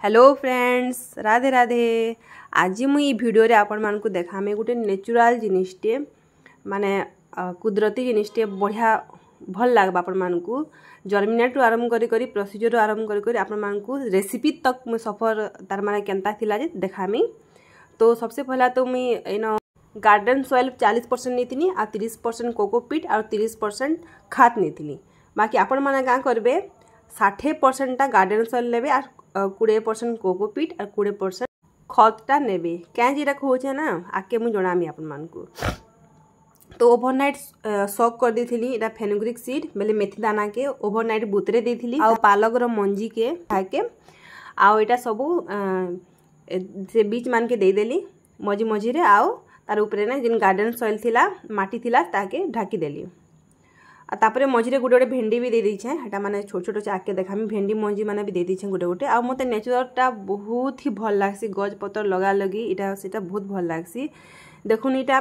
Hello friends, Radhe Radhe. आज मुई video रे आपण मान को देखामे गोटे नेचुरल जिनिसटे माने कुदरती जिनिसटे बढ़िया भल लागबा आपण मान को जर्मिनेट आरंभ करी प्रोसीजर आरंभ करी आपण मान को रेसिपी तक मु सफर तार माने केनता थिला जे देखामी। तो सबसे पहला तो मुई एनो गार्डन सॉइल 40% नीतिनी आ 30% कोकोपीट और 30% खाद नीतिनी। बाकी आपण माने का करबे 60% गार्डन सॉइल लेबे और 20% कोकोपीट और 20% खतटा नेबे। क्या जीरा खोचे ना आके मुझे जनामी अपन मान को। तो ओवरनाइट सॉक कर देथिली एटा फेनुग्रिक सीड बेले मेथी दाना के ओवरनाइट बुतरे देथिली आ पालक रो मंजी के खाके आ एटा सब से बीच मान के दे देली मझी मझी रे आओ तार ऊपर ना जिन गार्डन सॉइल थिला माटी थिला ताके ढाकी देली। आ तापरे मझिरे गोटे गोटे भेंडी भी दे दीछे हेटा माने छोट छोट चाके देखामी भेंडी मंजी माने भी दे दीछे गोटे गोटे। आ मते नेचरटा बहुत ही भल लागसी गज पतर लगा लगी इटा सेटा बहुत भल लागसी। देखुन इटा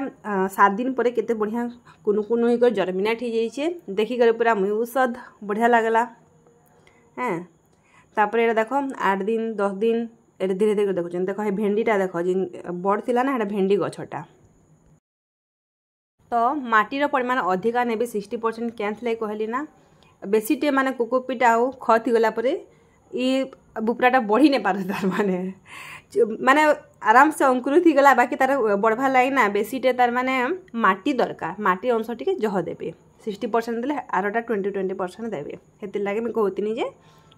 7 दिन परे केते बढ़िया कुनु कुनु ही कर जर्मिनेट ही जाइछे देखि करे पूरा मुसद बढ़िया लागला। हैं तापरे एटा देखो 8 दिन 10 दिन एटा धीरे धीरे देखो देखो हे भेंडीटा देखो जिन बड़ थिला ना हेटा भेंडी गछटा। तो माटीर परिमाण अधिका ने 60% कैंसल कहली ना बेसी टे माने कोकोपीट आउ खत गला परे ई बुपराटा बढ़ी ने पार तार माने आराम से अंकुरित गला बाकी तार बढ़वा लागे ना बेसी टे तार माने माटी दरकार माटी अंश टिके जह देबे 60% देले आरोटा 20% देबे हेति लागे मैं कहतिनी जे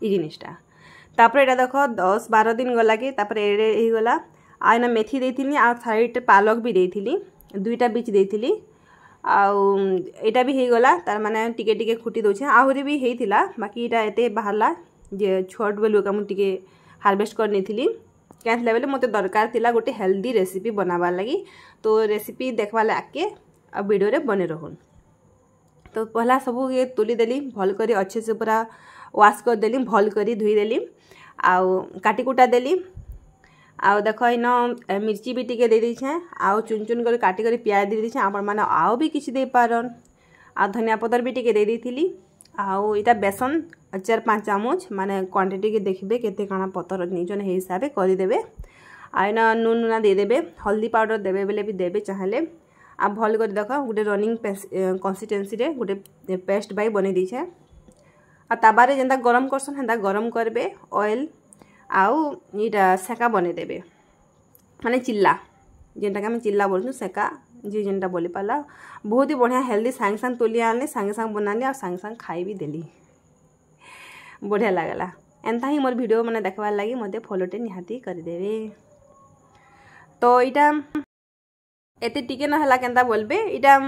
ई जिनिसटा। तापर एटा देखो 10-12 दिन गला के तापर एडे ही गला आ ना मेथी देथिनी आ साइड पालक भी देथिली दुईटा बीच देथिली आटा भी हो गला तार माने टिके टिके खुटी दौचे आहरी भी होता बाकी इटा एते बाहरला जे छोट बेलू का मुझे हार्वेस्ट करनी थी क्या बेले मत दरकार थिला गोटे हेल्दी रेसिपी बनाबार लगी। तो रेसिपी देखवा आके वीडियो रे बने रहून। तो पहला सब ये तुली देली भल करी अच्छे से पूरा वाश कर देली भल करी धुई देली आउ काटी कुटा देली आउ देख इन मिर्ची भी टिके दे दीछे आउ चुन चुन कर काटी कर प्याज दे दीछे आपण माने आउ भी किछि दे पारन आ धनिया पतर भी टिके दे देथिली आउ इटा बेसन 4-5 चामच माने क्वांटिटी के देखबे केते काना पतर निजन हे हिसाब से कर देबे आइना नून नूना दे देबे हल्दी पाउडर देबे बेले भी देबे चाहले आ भल कर देख गोटे रनिंग कंसिस्टेंसी रे गोटे पेस्ट बाई बने दीछे आ ताबारे जेंता गरम करसन हेंता गरम करबे ऑयल आउ इटा सेका बने देबे माने चिल्ला जेनटा के चिल्ला बोलछु सेका जी जेनटा बोली पाला बहुत ही बढ़िया हेल्दी सांग सांग तोली आने सांग सांग बनानी और सांग सांग खाई भी देली बढ़िया लागला। एंता ही मोर वीडियो माने देखबार लगी मते फॉलोटे निहाती कर देबे। तो इटा एते टिके न हला केनता बोलबे इटा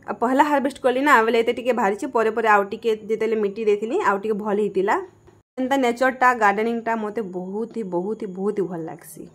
पहला हार्वेस्ट करली ना बेले एते टिके भारी छे परे परे आउ टिके जेतेले मिट्टी देथिनी आउ टिके भल हितिला एंता नेचरटा गार्डनिंगटा मते बहुत ही भल लागसी।